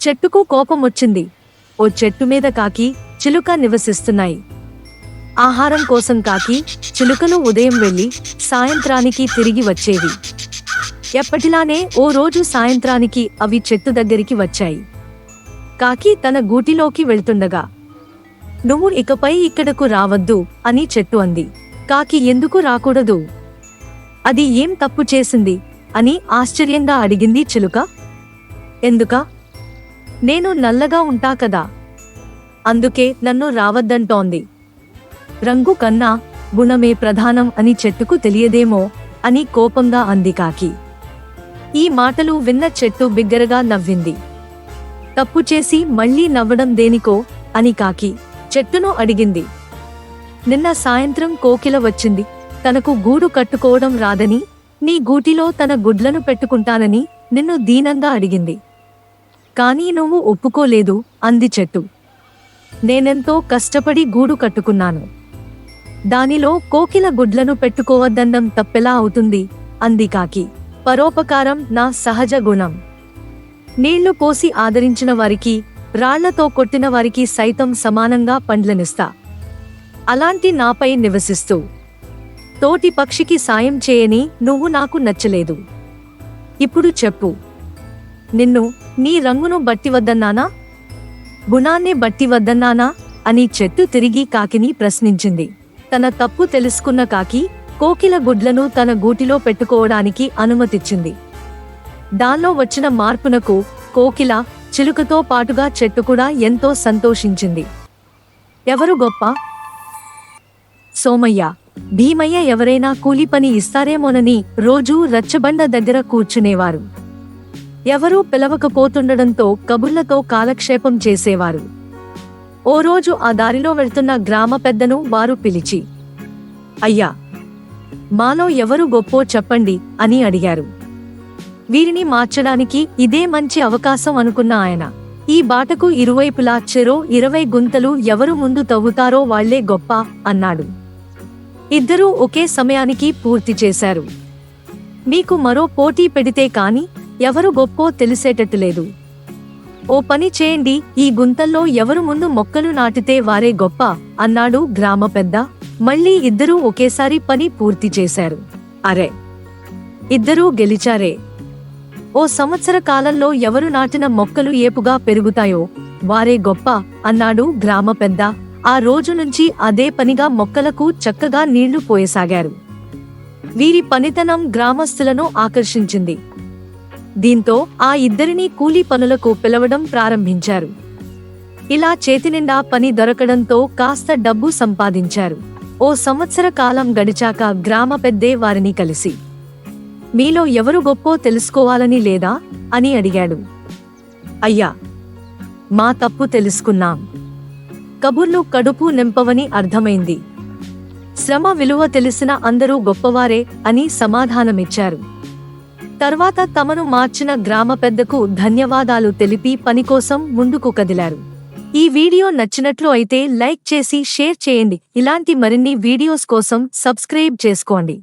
చెట్టుకు కోపం వచ్చింది. ఓ చెట్టు మీద కాకి, చిలుక నివసిస్తున్నాయి. ఆహారం కోసం కాకి, చిలుకలు ఉదయం వెళ్లి సాయంత్రానికి తిరిగి వచ్చేవి. ఎప్పటిలానే ఓ రోజు సాయంత్రానికి అవి చెట్టు దగ్గరికి వచ్చాయి. కాకి తన గూటిలోకి వెళ్తుండగా, "నువ్వు ఇకపై ఇక్కడకు రావద్దు" అని చెట్టు అంది. కాకి ఎందుకు రాకూడదు? అది ఏం తప్పు చేసింది అని ఆశ్చర్యంగా అడిగింది చిలుక. ఎందుకా? నేను నల్లగా ఉంటా కదా, అందుకే నన్ను రావద్దంటోంది. రంగు కన్నా గుణమే ప్రధానం అని చెట్టుకు తెలియదేమో అని కోపంగా అంది కాకి. ఈ మాటలు విన్న చెట్టు బిగ్గరగా నవ్వింది. తప్పు చేసి మళ్లీ నవ్వడం దేనికో అని కాకి చెట్టును అడిగింది. నిన్న సాయంత్రం కోకిల వచ్చింది. తనకు గూడు కట్టుకోవడం రాదని, నీ గూటిలో తన గుడ్లను పెట్టుకుంటానని నిన్ను దీనంగా అడిగింది. కానీ నువ్వు ఒప్పుకోలేదు అంది చెట్టు. నేనెంతో కష్టపడి గూడు కట్టుకున్నాను. దానిలో కోకిల గుడ్లను పెట్టుకోవద్దన్నం తప్పెలా అవుతుంది అంది కాకి. పరోపకారం నా సహజ గుణం. నీళ్లు పోసి ఆదరించిన వారికి, రాళ్లతో కొట్టిన వారికి సైతం సమానంగా పండ్లనిస్తా. అలాంటి నాపై నివసిస్తూ తోటి పక్షికి సాయం చేయని నువ్వు నాకు నచ్చలేదు. ఇప్పుడు చెప్పు, నిన్ను నీ రంగును బట్టి వద్దన్నానా, గుణాన్నే బట్టి వద్దన్నానా అని చెట్టు తిరిగి కాకిని ప్రశ్నించింది. తన తప్పు తెలుసుకున్న కాకి కోకిల గుడ్లను తన గూటిలో పెట్టుకోవడానికి అనుమతిచ్చింది. దానిలో వచ్చిన మార్పునకు కోకిల, చిలుకతో పాటుగా చెట్టు కూడా ఎంతో సంతోషించింది. ఎవరు గొప్ప? సోమయ్య, భీమయ్య ఎవరైనా కూలి పని ఇస్తారేమోనని రోజూ రచ్చబండ దగ్గర కూర్చునేవారు. ఎవరూ పిలవకపోతుండడంతో కబుర్లతో కాలక్షేపం చేసేవారు. ఓ రోజు ఆ దారిలో వెళ్తున్న గ్రామ పెద్దను వారు పిలిచి, "అయ్యా, మాలో ఎవరు గొప్పో చెప్పండి" అని అడిగారు. వీరిని మార్చడానికి ఇదే మంచి అవకాశం అనుకున్న ఆయన, ఈ బాటకు ఇరువైపులా చెరో 20 గుంతలు ఎవరు ముందు తవ్వుతారో వాళ్లే గొప్ప అన్నాడు. ఇద్దరూ ఒకే సమయానికి పూర్తి చేశారు. మీకు మరో పోటీ పెడితే కాని ఎవరు గొప్పో తెలిసేటట్టులేదు. ఓ పని చేయండి, ఈ గుంతల్లో ఎవరు ముందు మొక్కలు నాటితే వారే గొప్ప అన్నాడు గ్రామ పెద్ద. మళ్లీ ఇద్దరూ ఒకేసారి పని పూర్తి చేశారు. అరే, ఇద్దరూ గెలిచారే. ఓ సంవత్సర కాలంలో ఎవరు నాటిన మొక్కలు ఏపుగా పెరుగుతాయో వారే గొప్ప అన్నాడు గ్రామ పెద్ద. ఆ రోజు నుంచి అదే పనిగా మొక్కలకు చక్కగా నీళ్లు పోయసాగారు. వీరి పనితనం గ్రామస్తులను ఆకర్షించింది. దీంతో ఆ ఇద్దరినీ కూలీ పనులకు పిలవడం ప్రారంభించారు. ఇలా చేతినిండా పని దొరకడంతో కాస్త డబ్బు సంపాదించారు. ఓ సంవత్సర కాలం గడిచాక గ్రామ పెద్దే వారిని కలిసి, "మీలో ఎవరు గొప్పో తెలుసుకోవాలని లేదా" అని అడిగాడు. "అయ్యా, మా తప్పు తెలుసుకున్నాం. కబుర్లు కడుపు నింపవని అర్థమైంది. శ్రమ విలువ తెలిసిన అందరూ గొప్పవారే" అని సమాధానమిచ్చారు. తర్వాత తమను మార్చిన గ్రామ పెద్దకు ధన్యవాదాలు తెలిపి పని కోసం ముందుకు కదిలారు. ఈ వీడియో నచ్చినట్లు అయితే లైక్ చేసి షేర్ చేయండి. ఇలాంటి మరిన్ని వీడియోస్ కోసం సబ్స్క్రైబ్ చేసుకోండి.